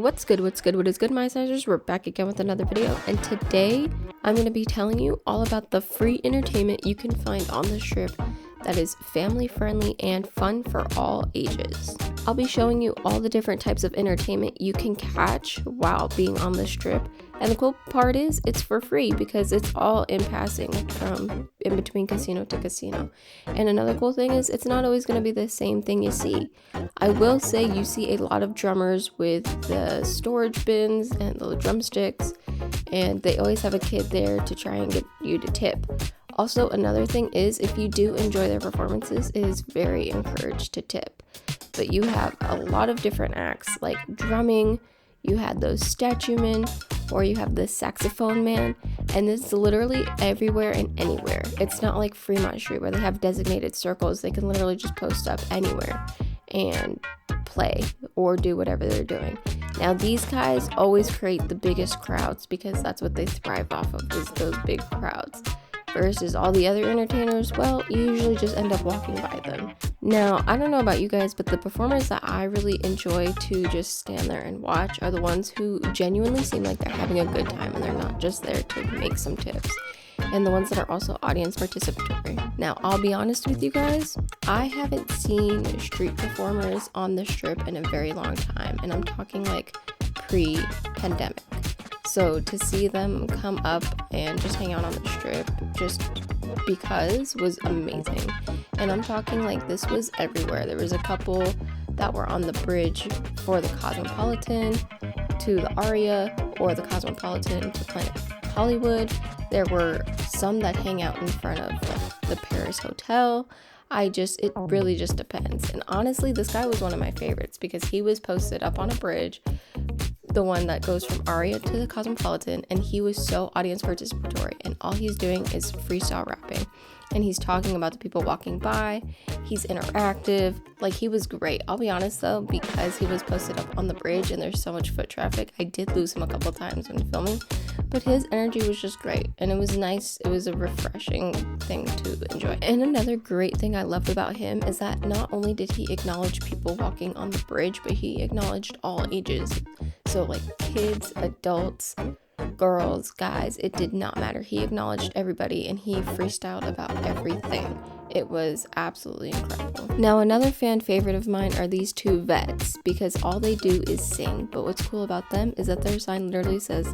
What's good, what is good, my sizers? We're back again with another video, and today I'm going to be telling you all about the free entertainment you can find on the Strip that is family friendly and fun for all ages. I'll be showing you all the different types of entertainment you can catch while being on the Strip, and the cool part is it's for free because it's all in passing from in between casino to casino. And another cool thing is it's not always going to be the same thing you see. I will say you see a lot of drummers with the storage bins and the drumsticks, and they always have a kid there to try and get you to tip. Also, another thing is if you do enjoy their performances, it is very encouraged to tip. But you have a lot of different acts like drumming, you had those statue men, or you have the saxophone man, and it's literally everywhere and anywhere. It's not like Fremont Street where they have designated circles. They can literally just post up anywhere and play or do whatever they're doing. Now these guys always create the biggest crowds because that's what they thrive off of, is those big crowds. Versus all the other entertainers, well, you usually just end up walking by them. Now, I don't know about you guys, but the performers that I really enjoy to just stand there and watch are the ones who genuinely seem like they're having a good time and they're not just there to make some tips. And the ones that are also audience participatory. Now, I'll be honest with you guys, I haven't seen street performers on the Strip in a very long time, and I'm talking like pre-pandemic. So to see them come up and just hang out on the Strip just because was amazing. And I'm talking like this was everywhere. There was a couple that were on the bridge for the Cosmopolitan to the Aria, or the Cosmopolitan to Planet Hollywood. There were some that hang out in front of like the Paris Hotel. It really just depends. And honestly, this guy was one of my favorites because he was posted up on a bridge, the one that goes from Aria to the Cosmopolitan, and he was so audience participatory, and all he's doing is freestyle rapping, and he's talking about the people walking by. He's interactive. Like, he was great. I'll be honest though, because he was posted up on the bridge and there's so much foot traffic, I did lose him a couple times when filming, but his energy was just great, and it was nice. It was a refreshing thing to enjoy. And another great thing I loved about him is that not only did he acknowledge people walking on the bridge, but he acknowledged all ages. So like kids, adults, girls, guys, it did not matter. He acknowledged everybody and he freestyled about everything. It was absolutely incredible. Now, another fan favorite of mine are these two vets because all they do is sing. But what's cool about them is that their sign literally says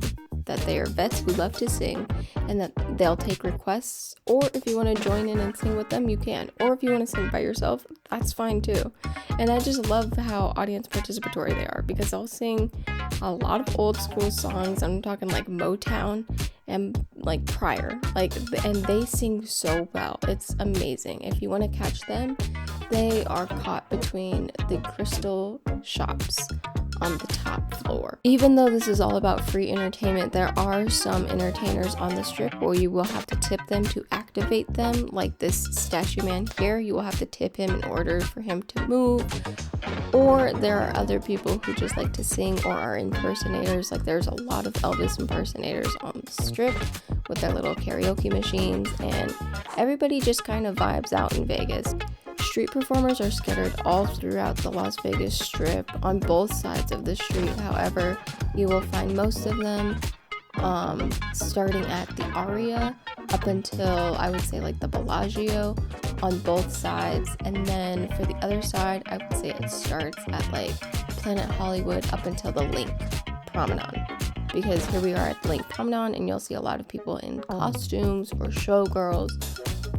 that they are vets who love to sing and that they'll take requests, or if you want to join in and sing with them, you can. Or if you want to sing by yourself, that's fine too. And I just love how audience participatory they are because they'll sing a lot of old school songs. I'm talking like Motown and like prior, and they sing so well. It's amazing. If you want to catch them, they are caught between the Crystal Shops on the top floor. Even though this is all about free entertainment, there are some entertainers on the Strip where you will have to tip them to activate them. Like this statue man here, you will have to tip him in order for him to move. Or there are other people who just like to sing or are impersonators. Like there's a lot of Elvis impersonators on the Strip with their little karaoke machines, and everybody just kind of vibes out in Vegas. Street performers are scattered all throughout the Las Vegas Strip on both sides of the street. However, you will find most of them starting at the Aria up until, I would say, like the Bellagio on both sides. And then for the other side, I would say it starts at like Planet Hollywood up until the Link Promenade. Because here we are at Link Promenade, and you'll see a lot of people in costumes or showgirls,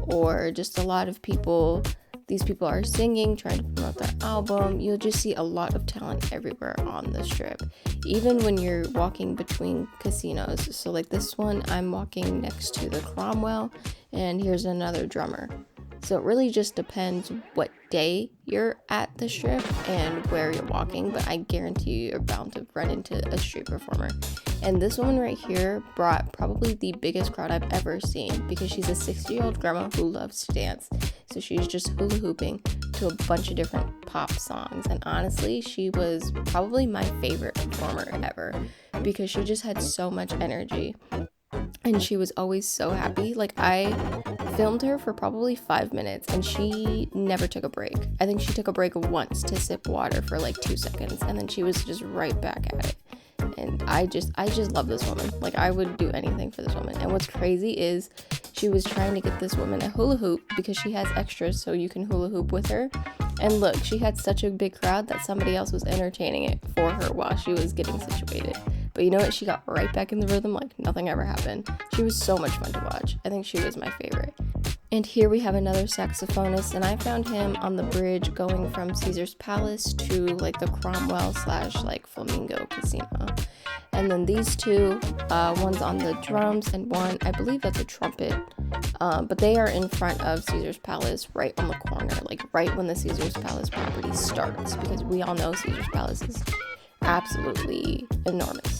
or just a lot of people. These people are singing, trying to promote their album. You'll just see a lot of talent everywhere on the Strip, even when you're walking between casinos. So like this one, I'm walking next to the Cromwell, and here's another drummer. So it really just depends what day you're at the Strip and where you're walking, but I guarantee you you're bound to run into a street performer. And this woman right here brought probably the biggest crowd I've ever seen because she's a 60-year-old grandma who loves to dance. So she's just hula hooping to a bunch of different pop songs. And honestly, she was probably my favorite performer ever because she just had so much energy. And she was always so happy. Like, I filmed her for probably 5 minutes and she never took a break. I think she took a break once to sip water for like 2 seconds, and then she was just right back at it. And I just love this woman. Like, I would do anything for this woman. And what's crazy is she was trying to get this woman a hula hoop because she has extras so you can hula hoop with her. And look, she had such a big crowd that somebody else was entertaining it for her while she was getting situated. But you know what? She got right back in the rhythm like nothing ever happened. She was so much fun to watch. I think she was my favorite. And here we have another saxophonist, and I found him on the bridge going from Caesar's Palace to like the Cromwell / like Flamingo Casino. And then these two, one's on the drums and one, I believe that's a trumpet. But they are in front of Caesar's Palace, right on the corner, like right when the Caesar's Palace property starts, because we all know Caesar's Palace is absolutely enormous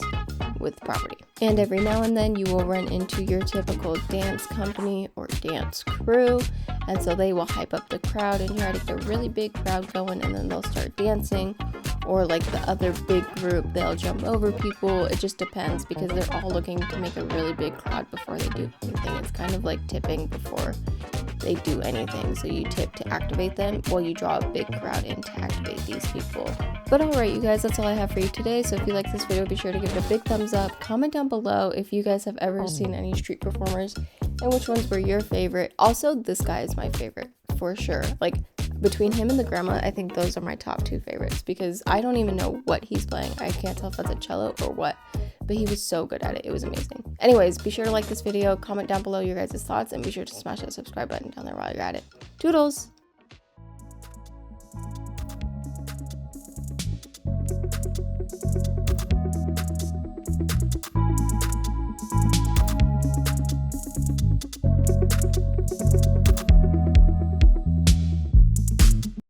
with property. And every now and then you will run into your typical dance company or dance crew, and so they will hype up the crowd and try to get a really big crowd going, and then they'll start dancing. Or like the other big group, they'll jump over people. It just depends because they're all looking to make a really big crowd before they do anything. It's kind of like tipping before they do anything. So you tip to activate them while you draw a big crowd in to activate these people. But alright, you guys, that's all I have for you today. So if you like this video, be sure to give it a big thumbs up. Comment down below if you guys have ever seen any street performers and which ones were your favorite. Also, this guy is my favorite for sure. Like, between him and the grandma, I think those are my top 2 favorites because I don't even know what he's playing. I can't tell if that's a cello or what, but he was so good at it. It was amazing. Anyways, be sure to like this video, comment down below your guys' thoughts, and be sure to smash that subscribe button down there while you're at it. Toodles!